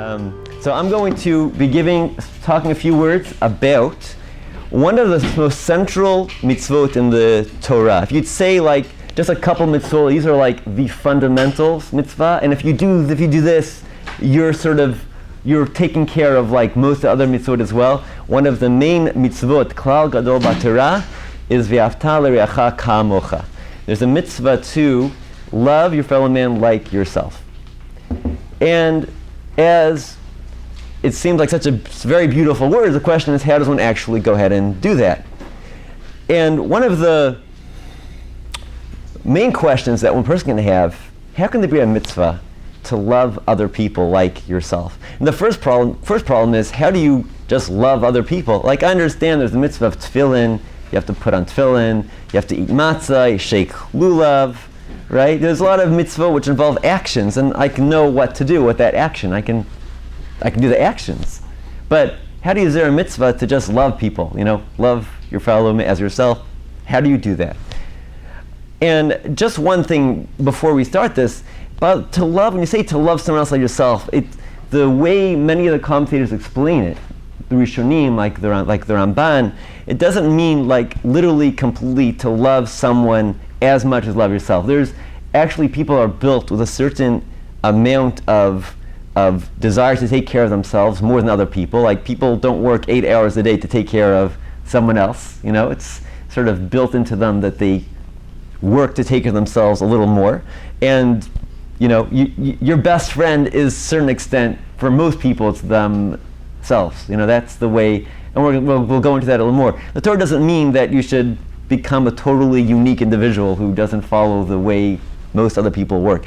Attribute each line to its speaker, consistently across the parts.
Speaker 1: So I'm going to be talking a few words about one of the most central mitzvot in the Torah. If you'd say like just a couple mitzvot, these are like the fundamentals mitzvah, and if you do this, you're taking care of like most of the other mitzvot as well. One of the main mitzvot, klal gadol b'Torah, is v'ahavta l'reacha ka'amocha. There's a mitzvah to love your fellow man like yourself. And as it seems like such a very beautiful word, the question is, how does one actually go ahead and do that? And one of the main questions that one person can have, how can there be a mitzvah to love other people like yourself? And the first problem is, how do you just love other people? Like, I understand there's the mitzvah of tefillin, you have to put on tefillin, you have to eat matzah, you shake lulav, right? There's a lot of mitzvah which involve actions, and I can know what to do with that action. I can do the actions. But how do you, is there a mitzvah to just love people? Love your fellow man as yourself. How do you do that? And just one thing before we start this, but to love, when you say to love someone else like yourself, the way many of the commentators explain it, the Rishonim, like the Ramban, it doesn't mean like literally completely to love someone as much as love yourself. There's actually, people are built with a certain amount of desire to take care of themselves more than other people. Like, people don't work 8 hours a day to take care of someone else. It's sort of built into them that they work to take care of themselves a little more. And your best friend is, to a certain extent, for most people, it's themselves. That's the way, and we'll go into that a little more. The Torah doesn't mean that you should become a totally unique individual who doesn't follow the way most other people work.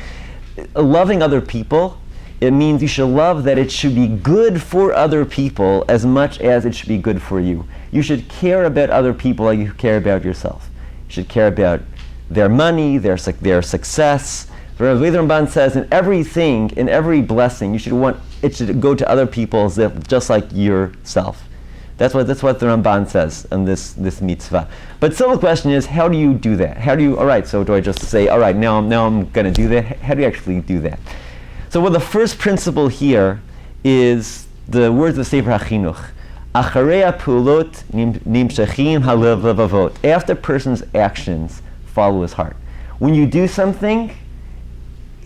Speaker 1: Loving other people, it means you should love that it should be good for other people as much as it should be good for you. You should care about other people like you care about yourself. You should care about their money, their success. The Ramban says, in everything, in every blessing, it should go to other people just like yourself. That's what the Ramban says in this mitzvah. But still, the question is, how do you do that? All right, so do I just say, all right, now I'm going to do that? How do you actually do that? So the first principle here is the words of Sefer HaChinuch. Acharei ha'pulot nimshachim halevavot. After a person's actions follow his heart. When you do something,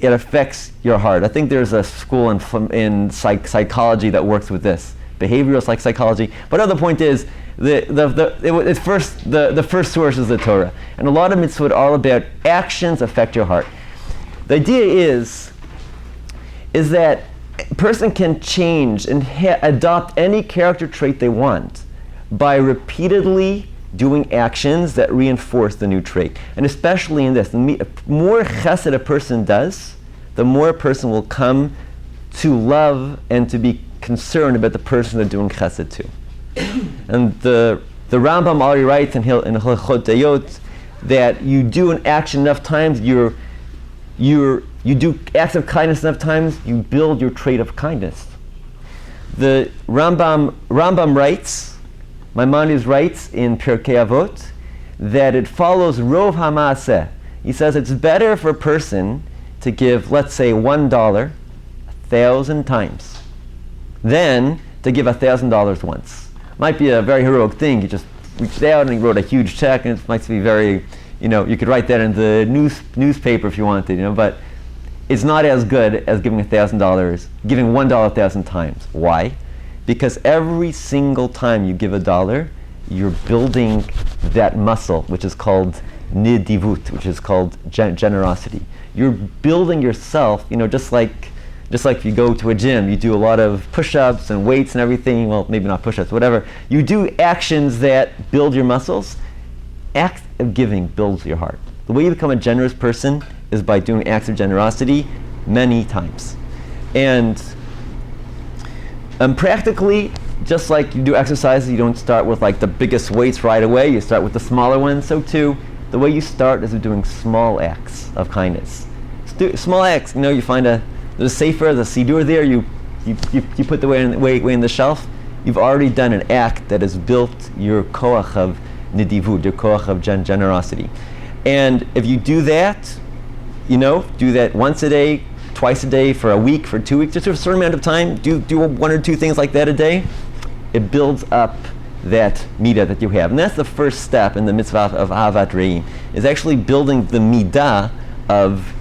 Speaker 1: it affects your heart. I think there's a school in psychology that works with this, behavioral psychology. But the point is, the first source is the Torah, and a lot of mitzvot are all about actions affect your heart. The idea is that a person can change and adopt any character trait they want by repeatedly doing actions that reinforce the new trait. And especially in this, the more chesed a person does, the more a person will come to love and to be concerned about the person they're doing chesed to. And the Rambam already writes in Hilchot Dayot that you do an action enough times, you do acts of kindness enough times, you build your trait of kindness. The Rambam writes, Maimonides writes in Pirkei Avot, that it follows Rov HaMaaseh. He says it's better for a person to give, let's say, $1 1,000 times than to give $1,000 once. Might be a very heroic thing. He just reached out and he wrote a huge check, and it might be very, you could write that in the newspaper if you wanted, but it's not as good as giving $1,000, giving $1 1,000 times. Why? Because every single time you give $1, you're building that muscle, which is called nidivut, which is called generosity. You're building yourself, just like if you go to a gym, you do a lot of push-ups and weights and everything. Well, maybe not push-ups, whatever. You do actions that build your muscles. Acts of giving builds your heart. The way you become a generous person is by doing acts of generosity many times. And practically, just like you do exercises, you don't start with like the biggest weights right away. You start with the smaller ones. So too, the way you start is with doing small acts of kindness. Small acts. You find there's a sefer, the sidur there. You put the weight in the shelf. You've already done an act that has built your koach of nidivut, your koach of generosity. And if you do that, do that once a day, twice a day for a week, for 2 weeks, just for a certain amount of time, do one or two things like that a day, it builds up that midah that you have. And that's the first step in the mitzvah of Ahavat Re'im, is actually building the midah of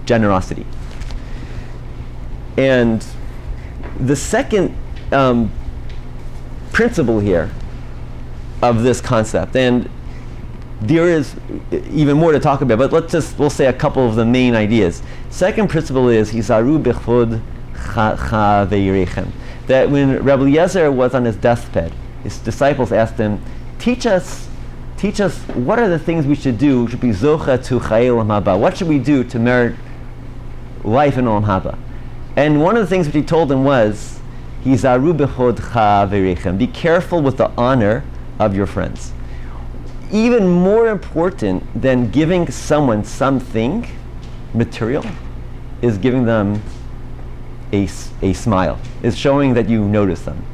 Speaker 1: generosity. And the second principle here of this concept, and there is even more to talk about, but we'll say a couple of the main ideas. Second principle is Hizaru b'chvod chaveirechem. That when Rabbi Eliezer was on his deathbed, his disciples asked him, teach us what are the things we should do to be zocha to chayei olam haba. What should we do to merit life in olam haba? And one of the things which he told them was, Hizaru b'chvod chaveirechem. Be careful with the honor of your friends. Even more important than giving someone something material is giving them a smile, is showing that you notice them.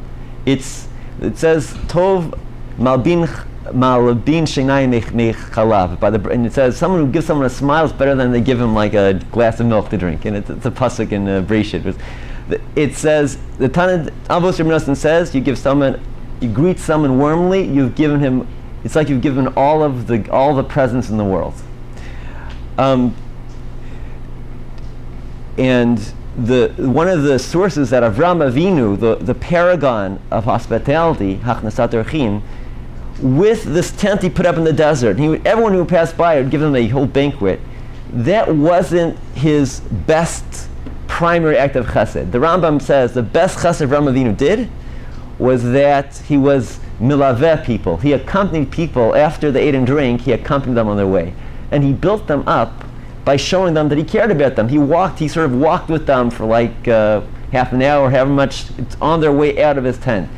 Speaker 1: It says Tov malbin shenayim mech chalav, and it says someone who gives someone a smile is better than they give him like a glass of milk to drink. And it's a pasuk in Breshit. It says the Tanna Avos Reb Nosson says you greet someone warmly, you've given him. It's like you've given all the presents in the world. And one of the sources that Avraham Avinu, the paragon of hospitality, Hachnasat Orchim, with this tent he put up in the desert, everyone who passed by would give him a whole banquet. That wasn't his best primary act of chesed. The Rambam says the best chesed Avraham Avinu did was that he was milaveh people. He accompanied people after they ate and drank. He accompanied them on their way, and he built them up by showing them that he cared about them. He sort of walked with them for like half an hour, however much, it's on their way out of his tent.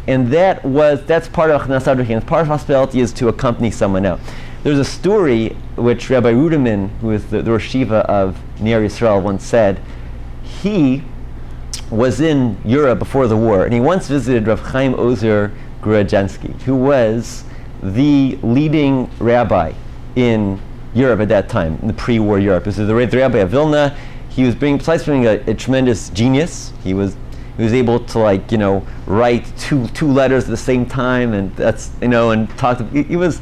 Speaker 1: And that's part of Achnasat Orchim. Part of hospitality is to accompany someone out. There's a story which Rabbi Ruderman, who is the Rosh Yeshiva of Ner Yisrael, once said. He was in Europe before the war, and he once visited Rav Chaim Ozer Grudziński, who was the leading rabbi in Europe at that time, in the pre-war Europe. This is the rabbi of Vilna. He was besides being a tremendous genius, he was able to write two letters at the same time, and and talk to. He was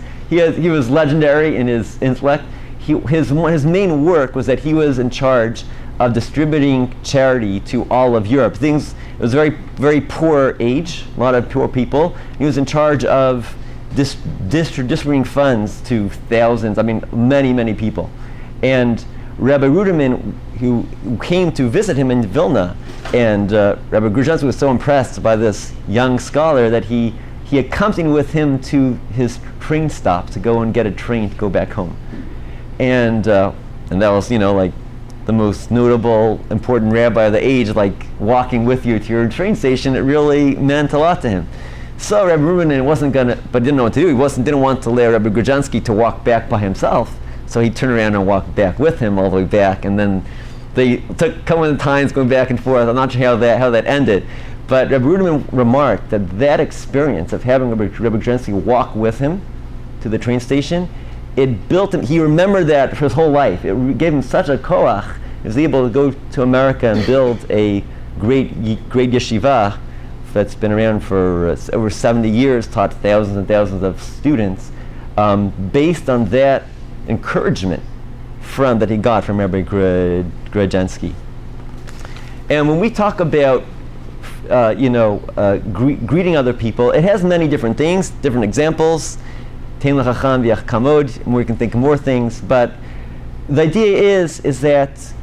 Speaker 1: legendary in his intellect. His main work was that he was in charge of distributing charity to all of Europe. It was a very, very poor age, a lot of poor people. He was in charge of distributing funds to thousands, many, many people. And Rabbi Ruderman, who came to visit him in Vilna, and Rabbi Grudziński was so impressed by this young scholar that he accompanied with him to his train stop to go and get a train to go back home. And that was, the most notable, important rabbi of the age, walking with you to your train station. It really meant a lot to him. So Rabbi Ruderman didn't know what to do. He didn't want to let Rabbi Grudziński to walk back by himself. So he turned around and walked back with him all the way back. And then they took a couple of times going back and forth. I'm not sure how that ended. But Rabbi Ruderman remarked that experience of having Rabbi Grudziński walk with him to the train station, it built him. He remembered that for his whole life. It gave him such a koach. He was able to go to America and build a great yeshiva that's been around for over 70 years, taught thousands and thousands of students, based on that encouragement that he got from Rabbi Grudziński. And when we talk about greeting other people, it has many different things, different examples. Tein l'chacham v'yach kamod, and we can think of more things, but the idea is that,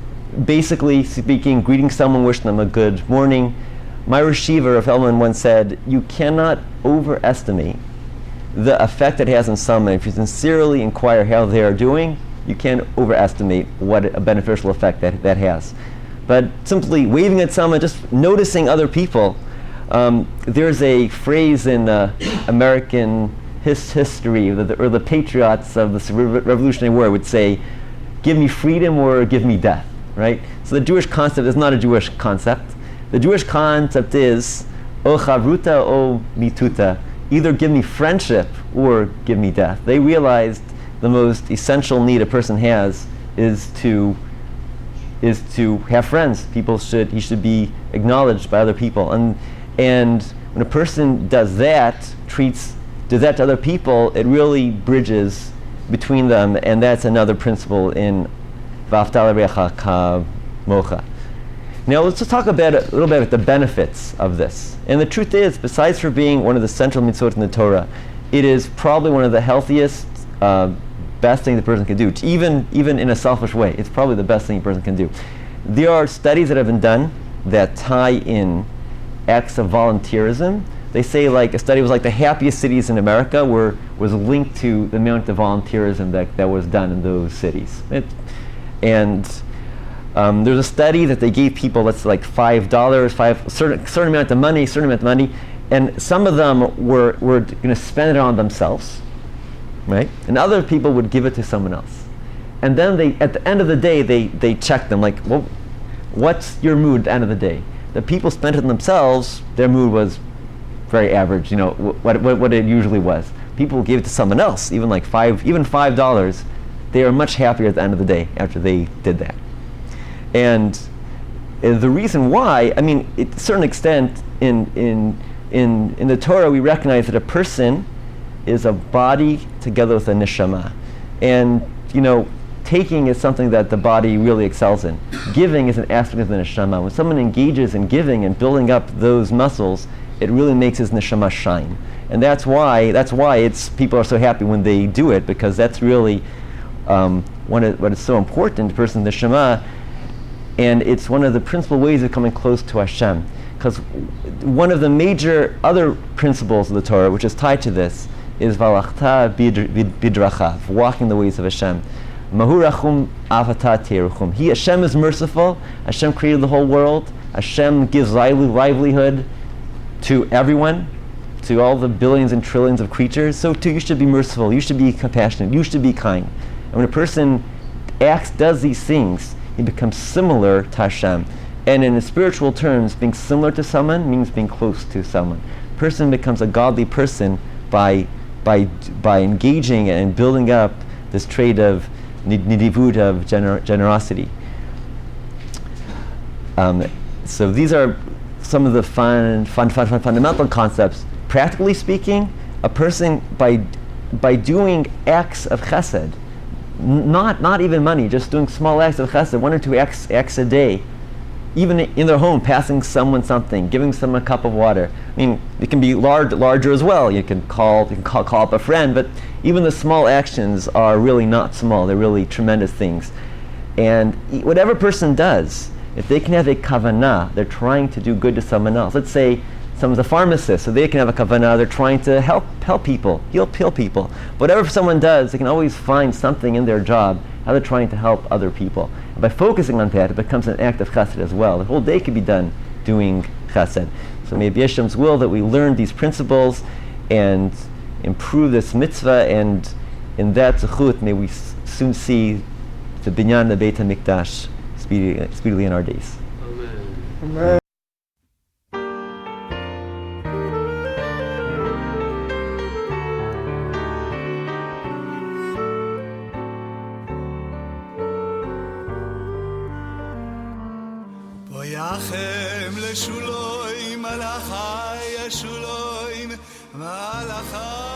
Speaker 1: basically speaking, greeting someone, wishing them a good morning. My Rosh Yeshiva, Rav Hellman, once said, you cannot overestimate the effect it has on someone. If you sincerely inquire how they are doing, you can't overestimate what a beneficial effect that has. But simply waving at someone, just noticing other people. There's a phrase in American history, or the patriots of the Revolutionary War would say, give me freedom or give me death, right? So the Jewish concept is not a Jewish concept. The Jewish concept is, o chavruta o mituta, either give me friendship or give me death. They realized the most essential need a person has is to is to have friends. He should be acknowledged by other people. And when a person does that to other people, it really bridges between them, and that's another principle in V'ahavta l'reacha kamocha. Now let's just talk a little bit about the benefits of this. And the truth is, besides for being one of the central mitzvot in the Torah, it is probably one of the healthiest, best things a person can do. Even in a selfish way, it's probably the best thing a person can do. There are studies that have been done that tie in acts of volunteerism. They say, like, a study was like the happiest cities in America was linked to the amount of volunteerism that was done in those cities. There's a study that they gave people that's like $5, certain amount of money, and some of them were going to spend it on themselves, right? And other people would give it to someone else. And then at the end of the day, they checked them, like, well, what's your mood at the end of the day? The people spent it on themselves, their mood was very average, what it usually was. People who gave it to someone else, even $5, they are much happier at the end of the day after they did that. And the reason why, to a certain extent, in the Torah, we recognize that a person is a body together with a neshama. And, taking is something that the body really excels in. Giving is an aspect of the neshama. When someone engages in giving and building up those muscles, it really makes his neshama shine. And that's why people are so happy when they do it, because that's really what is so important to a person's neshama. And it's one of the principal ways of coming close to Hashem. Because one of the major other principles of the Torah, which is tied to this, is Valachta bidrachav, walking the ways of Hashem. Mahu rachum avata teruchum. Hashem is merciful. Hashem created the whole world. Hashem gives livelihood to everyone, to all the billions and trillions of creatures. So too, you should be merciful. You should be compassionate. You should be kind. And when a person does these things, he becomes similar to Hashem. And in spiritual terms, being similar to someone means being close to someone. A person becomes a godly person by engaging and building up this trait of nidivut, of generosity. So these are some of the fundamental concepts. Practically speaking, a person by doing acts of chesed, not even money, just doing small acts of chesed, 1 or 2 acts a day, even in their home, passing someone something, giving someone a cup of water. It can be larger as well. You can call up a friend, but even the small actions are really not small. They're really tremendous things. And whatever person does, if they can have a kavanah, they're trying to do good to someone else. Let's say someone's a pharmacist, so they can have a kavanah, they're trying to help people, heal people. Whatever someone does, they can always find something in their job, how they're trying to help other people. And by focusing on that, it becomes an act of chesed as well. The whole day can be done doing chesed. So may it be Hashem's will that we learn these principles and improve this mitzvah, and in that zechut, may we soon see the binyan, the Beit HaMikdash, speedily in our days.
Speaker 2: Amen. Boyachem leshuloim malachai yeshuloim malachai